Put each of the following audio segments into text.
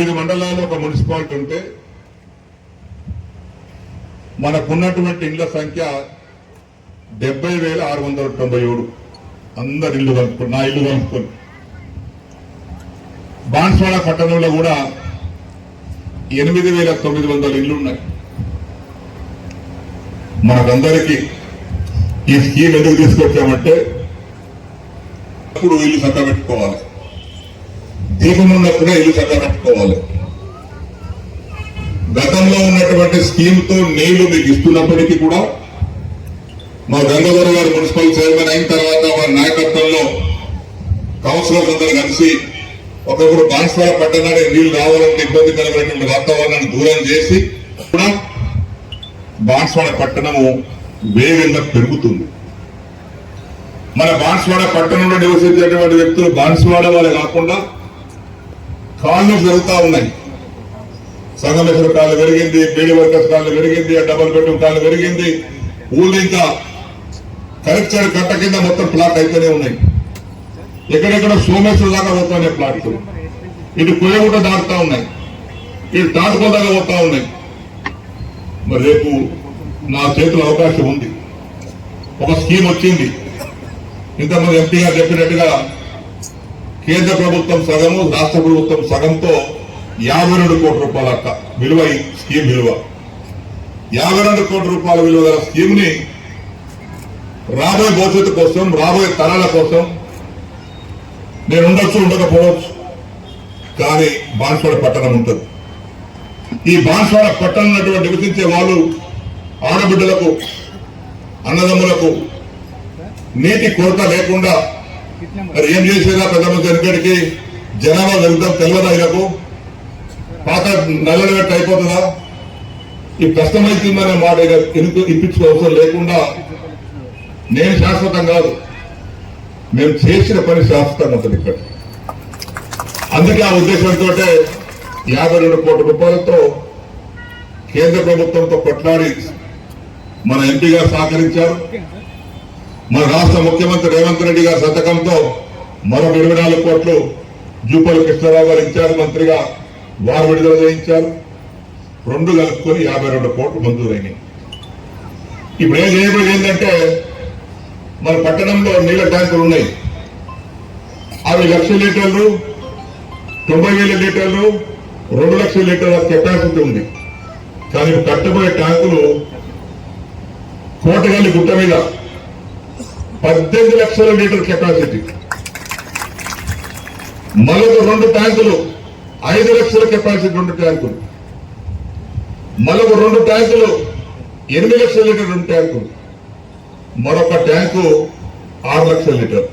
9 మండలాల్లో ఒక మున్సిపాలిటీ ఉంటే మనకున్నటువంటి ఇళ్ల సంఖ్య 70,697. అందరు ఇల్లు కలుపుకొని, నా ఇల్లు కలుపుకొని. బాన్స్వాడ పట్టణంలో కూడా 8,900 ఇళ్లు ఉన్నాయి. మనకందరికీ ఈ స్కీమ్ ఎందుకు తీసుకొచ్చామంటే అప్పుడు ఇల్లు చక్కబెట్టుకోవాలి, దీపం ఉన్నప్పుడే ఇల్లు చక్కబెట్టుకోవాలి. గతంలో ఉన్నటువంటి స్కీమ్ తో నీళ్లు మీకు ఇస్తున్నప్పటికీ కూడా మా గంగాధర గారు మున్సిపల్ చైర్మన్ అయిన తర్వాత వారి నాయకత్వంలో కౌన్సిలర్స్ అందరూ కలిసి ఒకప్పుడు బాన్స్వాడ పట్టణానికి నీళ్లు రావాలంటే ఇబ్బందికరమైనటువంటి వాతావరణాన్ని దూరం చేసి కూడా బాన్స్వాడ పట్టణము వేగంగా పెరుగుతుంది. మన బాన్స్వాడ పట్టణంలో నివసించేటువంటి వ్యక్తులు బాన్స్వాడ వాళ్ళే కాకుండా కాళ్ళు జరుగుతూ ఉన్నాయి. సంగమేశ్వర కాళ్ళు పెరిగింది, బీడీ వర్కర్స్ కాళ్ళు పెరిగింది, డబుల్ బెడ్రూమ్ కాళ్ళు పెరిగింది. ఊళ్ళు ఇంకా కలెక్టర్ కట్ట కింద మొత్తం ప్లాట్ అయితేనే ఉన్నాయి. ఎక్కడెక్కడ సోమేశ్వర దాకా పోతున్నాయి ప్లాట్లు. ఇటు కొయ్యగుట్ట దాటుతా ఉన్నాయి, ఇటు తాటుకోల దాకా పోతా ఉన్నాయి. మరి రేపు నా చేతిలో అవకాశం ఉంది. ఒక స్కీమ్ వచ్చింది. ఇంతకుముందు ఎంపీ గారు చెప్పినట్టుగా కేంద్ర ప్రభుత్వం సగము, రాష్ట్ర ప్రభుత్వం సగంతో 52 కోట్ల రూపాయల విలువ ఈ స్కీమ్ విలువ. 52 కోట్ల రూపాయల విలువ గల స్కీమ్ ని రాబోయే భవిష్యత్తు కోసం, రాబోయే తరాల కోసం నేను ఉండొచ్చు, ఉండకపోవచ్చు, కానీ బాన్స్వాడ పట్టణం ఉంటుంది. ఈ బాన్స్వాడ పట్టణంలో నివసించే వాళ్ళు ఆడబిడ్డలకు, అన్నదమ్ములకు నీటి కొరత లేకుండా మరి ఏం చేసేదా పెద్దమ్మ వెనకడికి జనాభా వెళ్తాం తెలియదా? ఇలాకు పాత నల్లడి పెట్టి అయిపోతుందా? ఈ కష్టమైతుందనే మాట ఇప్పించుకో అవసరం లేకుండా నేను శాశ్వతం కాదు, మేము చేసిన పని శాశ్వతంగా ఉంటుంది ఇక్కడ. అందుకే ఆ ఉద్దేశంతో 52 కోట్ల రూపాయలతో కేంద్ర ప్రభుత్వంతో కొట్లాడి మన ఎంపీ గారు సహకరించారు. మన రాష్ట్ర ముఖ్యమంత్రి రేవంత్ రెడ్డి గారి సంతకంతో మరొక 24 కోట్లు జూపల్లి కృష్ణారావు గారు ఇన్ఛార్జ్ మంత్రిగా వారు విడుదల చేయించారు. 2 కలుపుకొని 52 కోట్లు మంజూరైనాయి. ఇప్పుడు ఏం చేయబడి ఏంటంటే మన పట్టణంలో నీళ్ల ట్యాంకులు ఉన్నాయి. అవి 1,00,000 లీటర్లు, 90,000 లీటర్లు, 2,00,000 లీటర్ల కెపాసిటీ ఉంది. కానీ కట్టబోయే ట్యాంకులు కోటగల్లి గుట్ట మీద 18 లక్షల లీటర్ కెపాసిటీ, మరొక 2 ట్యాంకులు 5 లక్షల కెపాసిటీ, 2 ట్యాంకులు, మరొక 2 ట్యాంకులు 8 లక్షల లీటర్, 2 ట్యాంకులు, మరొక ట్యాంకు 6 లక్షల లీటర్.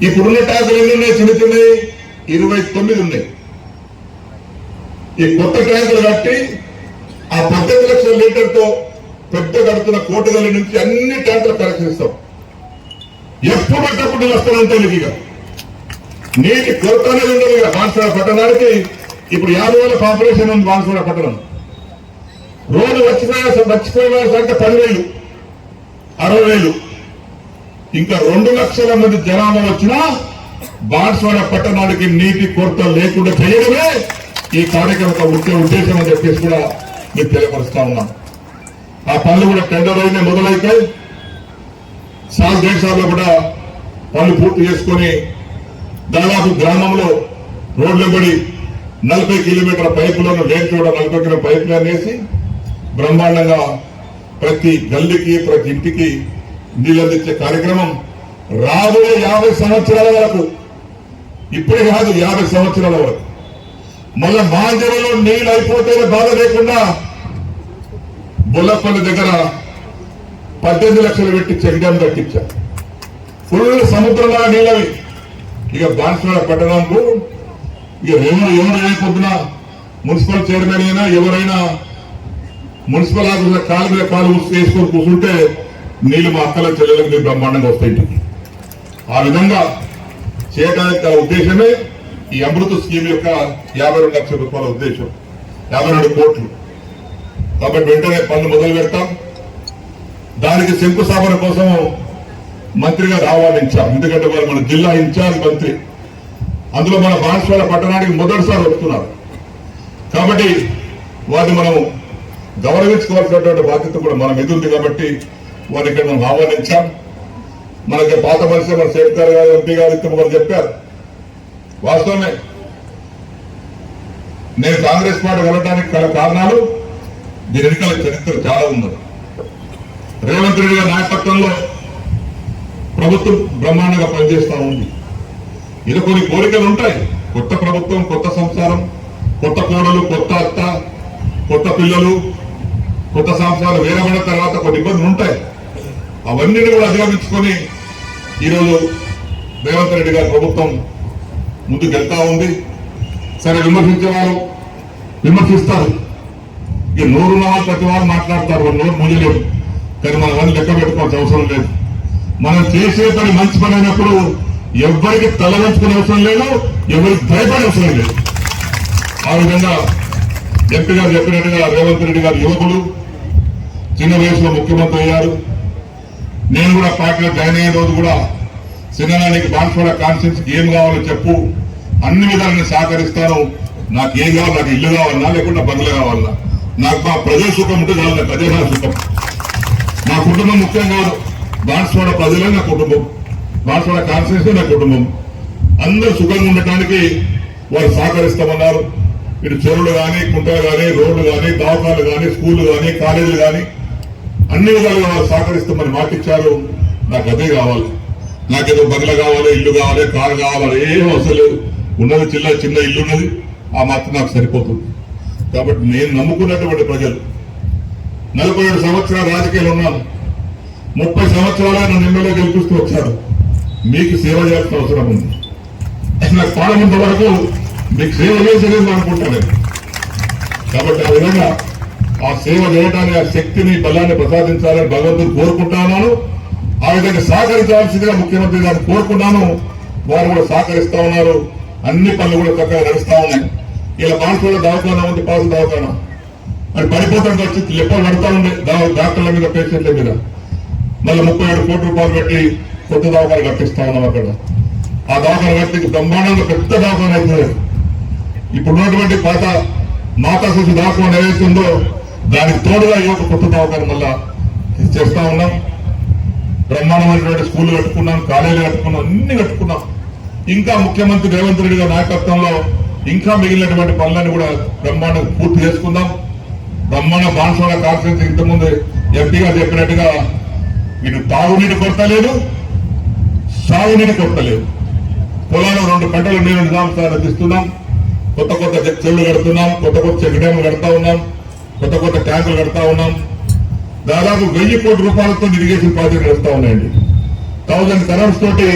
ఇప్పుడున్న ట్యాంకులు ఎన్ని ఉన్నాయి? చిన్న చిన్నవి 29 ఉన్నాయి. ఈ కొత్త ట్యాంకులు కట్టి ఆ 18 లక్షల లీటర్ తో పెద్ద కడుతున్న కోటగల్లి నుంచి అన్ని ట్యాంకులు కనెక్షన్ ఇస్తాం. ఎప్పుడప్పుడు వస్తూనే ఉంటాయి. ఇక నీటి కొరత అనేది ఉండదు. ఇక బాన్స్వాడ పట్టణానికి ఇప్పుడు 50,000 పాపులేషన్ ఉంది. బాన్స్వాడ పట్టణం రోజు వచ్చిపోయిన సంఖ్య 10,000, 60,000, ఇంకా 2 లక్షల మంది జనాభా వచ్చినా బాన్స్వాడ పట్టణానికి నీటి కొరత లేకుండా చేయడమే ఈ కార్యక్రమం ముఖ్య ఉద్దేశం అని చెప్పేసి కూడా మీకు తెలియపరుస్తా ఉన్నాం. ఆ పనులు కూడా టెండర్ అయినా మొదలైతాయి. సాల్ దేశాల్లో కూడా పనులు పూర్తి చేసుకుని దాదాపు గ్రామంలో రోడ్లబడి 40 కిలోమీటర్ల పైపులను లేని చోట 40 కిలోమీటర్ పైపులను వేసి బ్రహ్మాండంగా ప్రతి గల్లీకి, ప్రతి ఇంటికి నీళ్ళు అందించే కార్యక్రమం రాబోయే 50 సంవత్సరాల వరకు, ఇప్పుడే కాదు 50 సంవత్సరాల వరకు. మళ్ళా మాంజరంలో నీళ్ళు అయిపోతే బాధ లేకుండా బొల్లపల్లి దగ్గర 18 లక్షలు పెట్టి చెక్ డ్యాం కట్టించారు. ఫుల్ సముద్రంలో నీళ్ళవి. ఇక బాన్స్వాడ పట్టణంకు ఇక ఎవరు అయిపోతున్నా మున్సిపల్ చైర్మన్ అయినా ఎవరైనా మున్సిపల్ ఆఫీసర్ కాలు మీద కాలు వేసుకొని కూర్చుంటే నీళ్లు మా అక్కల చెల్లెలకు మీరు బ్రహ్మాండంగా వస్తాయి. ఆ విధంగా చేయడానికి గల ఉద్దేశమే ఈ అమృత స్కీమ్ యొక్క 52 లక్షల రూపాయల ఉద్దేశం, 52 కోట్లు. కాబట్టి వెంటనే పనులు మొదలు పెడతాం. దానికి శంకుస్థాపన కోసం మంత్రి గారు ఆహ్వానించాం. ఎందుకంటే వారు మన జిల్లా ఇన్ఛార్జ్ మంత్రి అందులో మన బాన్స్వాడ పట్టణానికి మొదటిసారి వస్తున్నారు. కాబట్టి వారిని మనం గౌరవించుకోవాల్సినటువంటి బాధ్యత కూడా మన మీద ఉంది. కాబట్టి వారిని ఇక్కడ మనం ఆహ్వానించాం. మనకి పాత మనిషి మన శేఖర్ గారు ఎంపీ గారు ఇంతకు చెప్పారు. వాస్తవమే, నేను కాంగ్రెస్ పార్టీ వెళ్ళడానికి గల కారణాలు దీని వెనుకాల చరిత్ర చాలా ఉన్నది. రేవంత్ రెడ్డి గారి నాయకత్వంలో ప్రభుత్వం బ్రహ్మాండంగా పనిచేస్తూ ఉంది. ఇది కొన్ని కోరికలు ఉంటాయి. కొత్త ప్రభుత్వం, కొత్త సంసారం, కొత్త కోడలు, కొత్త అత్త, కొత్త పిల్లలు, కొత్త సంవత్సరాలు వేరబడిన తర్వాత కొన్ని ఇబ్బందులు ఉంటాయి. అవన్నీ కూడా అధిగమించుకొని ఈరోజు రేవంత్ రెడ్డి గారి ప్రభుత్వం ముందుకు వెళ్తా ఉంది. సరే, విమర్శించేవారు విమర్శిస్తారు. ఇక నోరు నాలు ప్రతి వారు మాట్లాడతారు, నోరు ముగిలేవు. కానీ మనం అవన్నీ లెక్క పెట్టుకోవాల్సిన అవసరం లేదు. మనం చేసే పని మంచి పని అయినప్పుడు ఎవరికి తల వంచుకునే అవసరం లేదు, ఎవరికి భయపడే అవసరం లేదు. ఆ విధంగా ఎంపీ గారు చెప్పినట్టుగా రేవంత్ రెడ్డి గారు యువకుడు, చిన్న వయసులో ముఖ్యమంత్రి అయ్యారు. నేను కూడా పార్టీలో జాయిన్ అయ్యే రోజు కూడా చిన్ననానికి బాన్స్వాడ కాన్స్టిట్యూన్సీకి ఏం కావాలో చెప్పు, అన్ని విధాలను సహకరిస్తాను. నాకు ఏం కావాలి, నాకు ఇల్లు కావాలన్నా లేకుండా బంగ్లా కావాలన్నా, నాకు మా ప్రజల సుఖం ఉంటే కావాలి, నాకు అదే నా సుఖం. నా కుటుంబం ముఖ్యం కాదు, బాన్స్వాడ ప్రజలే నా కుటుంబం, బాన్స్వాడ కాన్స్టిట్యూన్సీ నా కుటుంబం. అందరూ సుఖంగా ఉండటానికి వారు సహకరిస్తామన్నారు. ఇటు చెరువులు కానీ, కుంటలు కానీ, రోడ్లు కానీ, దవాఖాలు కానీ, స్కూళ్లు కానీ, కాలేజీలు కానీ అన్ని విధాలుగా వారు సహకరిస్తామని మాటిచ్చారు. నాకు అదే కావాలి, నాకేదో బంగ్లా కావాలి, ఇల్లు కావాలి, కారు కావాలి, ఏం అవసరం లేదు. ఉన్నది చిన్న ఇల్లు ఉన్నది, ఆ మాత్రం నాకు సరిపోతుంది. కాబట్టి నేను నమ్ముకున్నటువంటి ప్రజలు 47 సంవత్సరాల రాజకీయాలు ఉన్నాను. 30 సంవత్సరాలు నన్ను ఎమ్మెల్యే గెలిపిస్తూ వచ్చారు. మీకు సేవ చేయాల్సిన అవసరం ఉంది. నాకు పాలనంత వరకు మీకు సేవ చేసేది అనుకుంటాను. కాబట్టి ఆ విధంగా ఆ సేవ చేయడానికి ఆ శక్తిని, బలాన్ని ప్రసాదించాలని భగవంతుని కోరుకుంటున్నాను. ఆ విధంగా సహకరించాల్సిందిగా ముఖ్యమంత్రి గారిని కోరుకున్నాను. వారు కూడా సహకరిస్తా ఉన్నారు. అన్ని పనులు కూడా చక్కగా నడుస్తా ఉన్నాయి. ఇలా బాన్స్వాడ దవాఖానా ఉంది, పాసు దవాఖానా అది పడిపోతానికి వచ్చి లెప్పలు పడతా ఉండే డాక్టర్ల మీద, పేషెంట్ల మీద. మళ్ళీ 37 కోట్ల రూపాయలు పెట్టి కొత్త దవాఖానా కట్టిస్తా ఉన్నాం. అక్కడ ఆ దవాఖానా కట్టి బ్రహ్మాండంగా పెద్ద దవాఖానా అవుతుంది. ఇప్పుడున్నటువంటి పాత మాతా శిశు దవాఖానా ఏదైతుందో దానికి తోడుగా ఈ యొక్క కొత్త దవాఖానా మళ్ళా చేస్తా ఉన్నాం. బ్రహ్మాండమైనటువంటి స్కూల్ కట్టుకున్నాం, కాలేజీలు కట్టుకున్నాం, అన్ని కట్టుకున్నాం. ఇంకా ముఖ్యమంత్రి రేవంత్ రెడ్డి గారి నాయకత్వంలో ఇంకా మిగిలినటువంటి పనులను కూడా బ్రహ్మాండం పూర్తి చేసుకుందాం. బ్రహ్మాండ బాన్స్వాడ కాన్స్టిట్యూన్సీ ఇంతకుముందు ఎంపీ గారు చెప్పినట్టుగా ఇటు తాగునీటి కొరత లేదు, సాగునీటి కొరత లేదు. పొలాలు 2 గంటలు నీరు నిజాంసాలు అందిస్తున్నాం. కొత్త చెరువులు కడుతున్నాం, కొత్త చెక్ డ్యాములు కడతా ఉన్నాం, కొత్త ట్యాంకులు కడతా ఉన్నాం. దాదాపు 1000 కోట్ల రూపాయలతో ఇరిగేషన్ ప్రాజెక్టులు వస్తా ఉన్నాయండి. 1000 కరోడ్స్ తోటి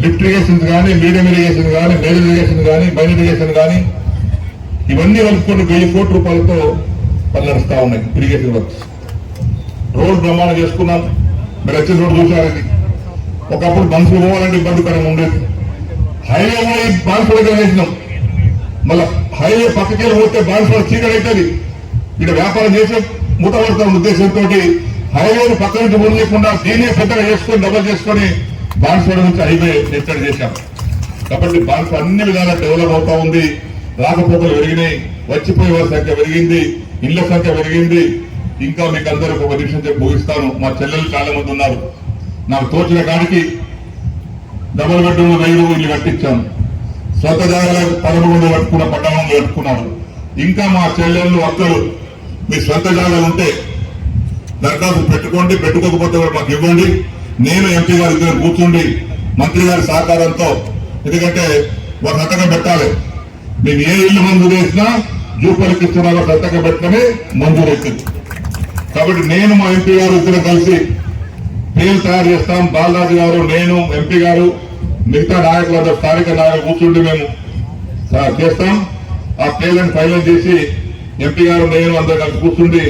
లిఫ్ట్ ఇరిగేషన్ కానీ, మీడియం ఇరిగేషన్ కానీ, మేజర్ ఇరిగేషన్ కానీ, మైనర్ ఇరిగేషన్ కానీ ఇవన్నీ కలుపుకొని 1000 కోట్ల రూపాయలతో పనులు నడుస్తా ఉన్నాయి. ఇరిగేషన్ వర్క్స్, రోడ్డు బ్రహ్మాండం చేసుకున్నాం. మీరు వచ్చే రోడ్డు చూసారండి. ఒకప్పుడు మనుషులు పోవాలంటే ఇబ్బందికరంగా ఉండేది. హైవే కూడా బాన్స్వాడ వేసినాం. మళ్ళా హైవే పక్కకెళ్ళి పోతే బాన్స్వాడ చీకటి అవుతుంది. ఇక్కడ వ్యాపారం చేసే మూతపడతాం ఉద్దేశంతో హైవేను పక్క నుంచి ముందులేకుండా దీనే పెద్దగా చేసుకొని డబల్ చేసుకొని బాన్స్వాడ నుంచి హైవే ఎత్తడి చేశాం. కాబట్టి బాన్స్వాడ అన్ని విధాలా డెవలప్ అవుతా ఉంది. రాకపోకలు పెరిగినాయి, వచ్చిపోయే వారి సంఖ్య పెరిగింది, ఇళ్ల సంఖ్య పెరిగింది. ఇంకా మీకు అందరికి ఒక నిమిషం చెప్పి ముగిస్తాను. మా చెల్లెలు చాలా మంది ఉన్నారు. నాకు తోచిన కాడికి డబుల్ బెడ్రూమ్ 1000 ఇల్లు కట్టించాను. సొంత జాగాలకు 11 కట్టుకున్న, పట్టణంలో కట్టుకున్నారు. ఇంకా మా చెల్లెళ్ళు, అక్కలు మీ సొంత జాగాలు ఉంటే దరఖాస్తు పెట్టుకోండి, పెట్టుకోకపోతే మాకు ఇవ్వండి. నేను ఎంపీ గారి దగ్గర కూర్చుండి మంత్రి గారి సహకారంతో, ఎందుకంటే వారు సంతకం పెట్టాలి. మేము ఏ ఇల్లు మంజూరు చేసినా జూపల్లికి ఇస్తున్నా సంతకం పెట్టడమే మంజూరు అవుతుంది. కాబట్టి నేను మా ఎంపీ గారు ఇద్దరు కలిసి పేరు తయారు చేస్తాం. బాలరాజు గారు, నేను, ఎంపీ గారు, మిగతా నాయకులందరూ, స్థానిక నాయకులు కూర్చుండి మేము చేస్తాం. ఆ పేర్లను ఫైనల్ చేసి ఎంపీ గారు, నేను అందరూ కలిసి కూర్చుండి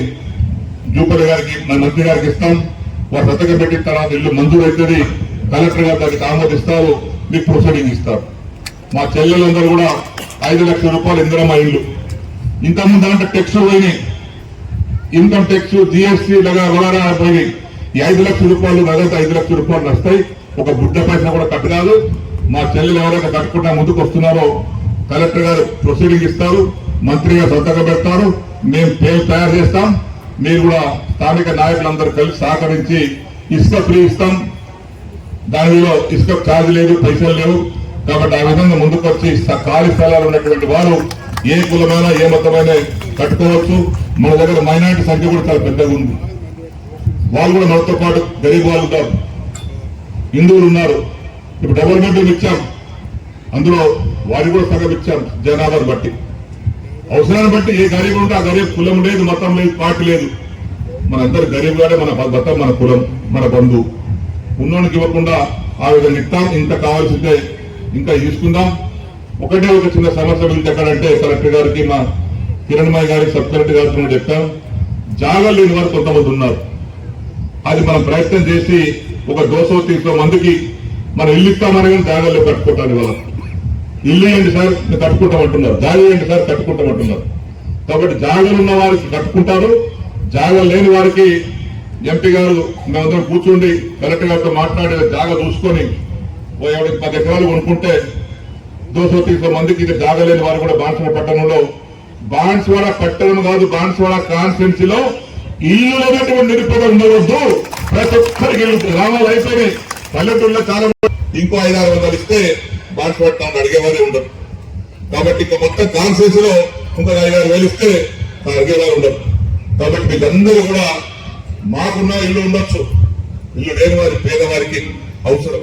జూపల్లి గారికి, మంత్రి గారికి ఇస్తాం. వారు సంతకం పెట్టిన తర్వాత ఇల్లు మంజూరు అవుతుంది. కలెక్టర్ గారు దానికి ఆమోదిస్తారు, మీకు ప్రొసీడింగ్ ఇస్తారు. మా చెల్లెలందరూ కూడా 5 లక్షల రూపాయలు ఇందిరమ్మ ఇల్లు. ఇంతకుముందు అంటే టెక్స్ పోయినాయి, ఇన్కమ్ టెక్స్, జిఎస్టీ వగైరా పోయినాయి. ఈ 5 లక్షల రూపాయలు నగదు 5 లక్షల రూపాయలు వస్తాయి. ఒక గుడ్డ పైసా కూడా కట్టు కాదు. మా చెల్లెలు ఎవరైతే కట్టుకుంటా ముందుకు వస్తున్నారో కలెక్టర్ గారు ప్రొసీడింగ్ ఇస్తారు, మంత్రి గారు సంతకం పెడతారు, మేము పేరు తయారు చేస్తాం. మీరు కూడా స్థానిక నాయకులందరూ కలిసి సహకరించి ఇసుక ఫ్రీ ఇస్తాం. దానిలో ఇసుక ఛార్జ్ లేదు, పైసలు లేవు. కాబట్టి ఆ విధంగా ముందుకు వచ్చి ఖాళీ స్థలాలు ఉన్నటువంటి వారు ఏ కులమైనా ఏ మతమైన కట్టుకోవచ్చు. మన దగ్గర మైనారిటీ సంఖ్య కూడా చాలా పెద్దగా ఉంది. వాళ్ళు కూడా మనతో పాటు గరీబ్ వాళ్ళు ఉంటారు, హిందువులు ఉన్నారు. ఇప్పుడు డబుల్ బెడ్రూమ్ ఇచ్చాం, అందులో వారికి కూడా సగం ఇచ్చాం జనాభాను బట్టి. అవసరాన్ని బట్టి ఏ గరీబ్ ఉంటే ఆ గరీబ్ కులం లేదు, మతం లేదు, పార్టీ లేదు. మనందరూ గరీబ్ గానే మన మతం, మన కులం, మన బంధువు. ఉన్నోనికి ఇవ్వకుండా ఆ విధంగా ఇస్తాం. ఇంత కావాల్సిందే ఇంకా తీసుకుందాం. ఒకటే ఒక చిన్న సమస్య గురించి ఎక్కడంటే కలెక్టర్ గారికి, మా కిరణ్మయ్య గారికి, సబ్ కలెక్టర్ గారికి కూడా చెప్పాం. జాగాలు లేని వారు కొంతమంది ఉన్నారు. అది మనం ప్రయత్నం చేసి ఒక 230 మందికి మనం ఇల్లు ఇస్తామని కానీ జాగాల్లో కట్టుకుంటాను. వాళ్ళ ఇల్లు ఏంటి సార్ మీరు కట్టుకుంటామంటున్నారు, జాగా ఏంటి సార్ కట్టుకుంటామంటున్నారు. కాబట్టి జాగాలు ఉన్న వారికి కట్టుకుంటారు, జాగా లేని వారికి ఎంపీ గారు మేమందరం కూర్చుండి కలెక్టర్ గారితో మాట్లాడి జాగా చూసుకొని ఎవరికి 10 ఎకరాలు కొనుక్కుంటే 230 మందికి ఇది జాగా లేని వారు కూడా బాన్స్వాడ పట్టణంలో, బాన్స్వాడ పట్టణం కాదు బాన్స్వాడ కాన్స్టిట్యున్సీలో ఇల్లు లేనటువంటి నిరుపేద ఉండవద్దు. ప్రతి ఒక్కరికి ఇల్లు గ్రామాలు అయిపోయినాయి. పల్లెటూరులో చాలా ఇంకో 5-6 వందలు ఇస్తే బాన్స్వాడ టౌన్ అడిగేవారే ఉండరు. కాబట్టి ఇంకా మొత్తం కాన్స్టిట్యున్సీలో ఇంకొక 5-6 వేలు ఇస్తే అడిగేవారు ఉండరు. కాబట్టి మీకందరూ కూడా మాకున్న ఇల్లు ఉండొచ్చు, ఇల్లు లేని వారి పేదవారికి అవసరం.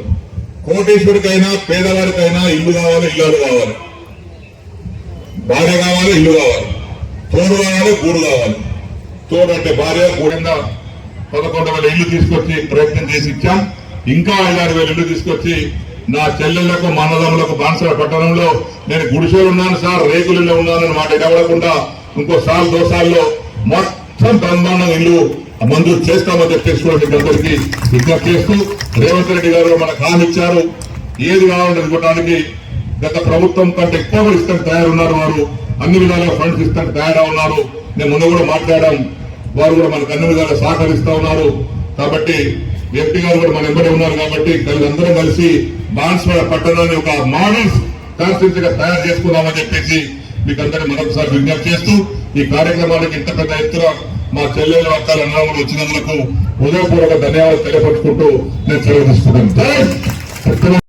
కోటేశ్వరికైనా పేదవారికైనా ఇల్లు కావాలి, ఇల్లాలు కావాలి, భార్య కావాలి, ఇల్లు కావాలి, తోడు కావాలి, గూడు కావాలి. తోడు అంటే భార్య, గూడిందా 11,000 ఇల్లు తీసుకొచ్చి ప్రయత్నం చేసి ఇచ్చాం. ఇంకా 5-6 ఇల్లు తీసుకొచ్చి నా చెల్లెళ్లకు, మానదములకు బాన్స్వాడ పట్టణంలో నేను గుడిసెలు ఉన్నాను సార్, రేకులలో ఉన్నానని మాట ఇవ్వకుండా ఇంకో సార్లు 2 సార్లు మొత్తం బ్రహ్మాండం ఇల్లు మంజూరు చేస్తామని చెప్పేసి కూడా మీకు అందరికీ విజ్ఞప్తి చేస్తూ, రేవంత్ రెడ్డి గారు మనకు హామీ ఇచ్చారు. ఏది కావాలని ఇవ్వడానికి గత ప్రభుత్వం కంటే ఎక్కువ ఇస్తానికి తయారున్నారు. వారు అన్ని విధాలుగా ఫండ్స్ ఇస్తానికి తయారా ఉన్నారు. నేను ముందు కూడా మాట్లాడాం, వారు కూడా మనకు అన్ని విధాలుగా సహకరిస్తా ఉన్నారు. కాబట్టి ఎంపీ గారు కూడా మన ఎంబడి ఉన్నారు. కాబట్టి అందరం కలిసి బాన్స్వాడ పట్టణాన్ని ఒక మోడల్ కాన్స్టిట్యూన్సీగా తయారు చేసుకుందామని చెప్పేసి మీకు అందరినీ మరొకసారి విజ్ఞప్తి చేస్తూ, ఈ కార్యక్రమానికి ఇంత పెద్ద ఎత్తున మా చెల్లెల అక్కలు అన్నదమ్ములు వచ్చినందుకు హృదయపూర్వక ధన్యవాదాలు తెలియపరుచుకుంటూ నేను సెలవు తీసుకుంటాను.